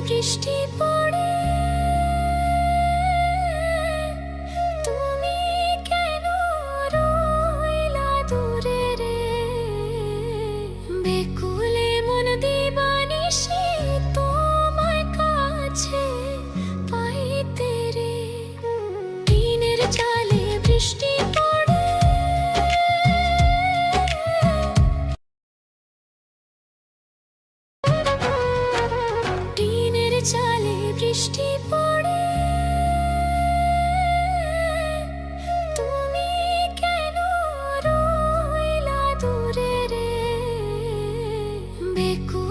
বৃষ্টি পড়ে, তুমি কেন রইলা দূরে রে? বেকুলে মন দিবানিশি তোমায় কাছে পাইতে রে। টিনের চালে বৃষ্টি পড়ে, টিনের চালে বৃষ্টি পড়ে, তুমি কেন রইলা দূরে রে? বেকুলে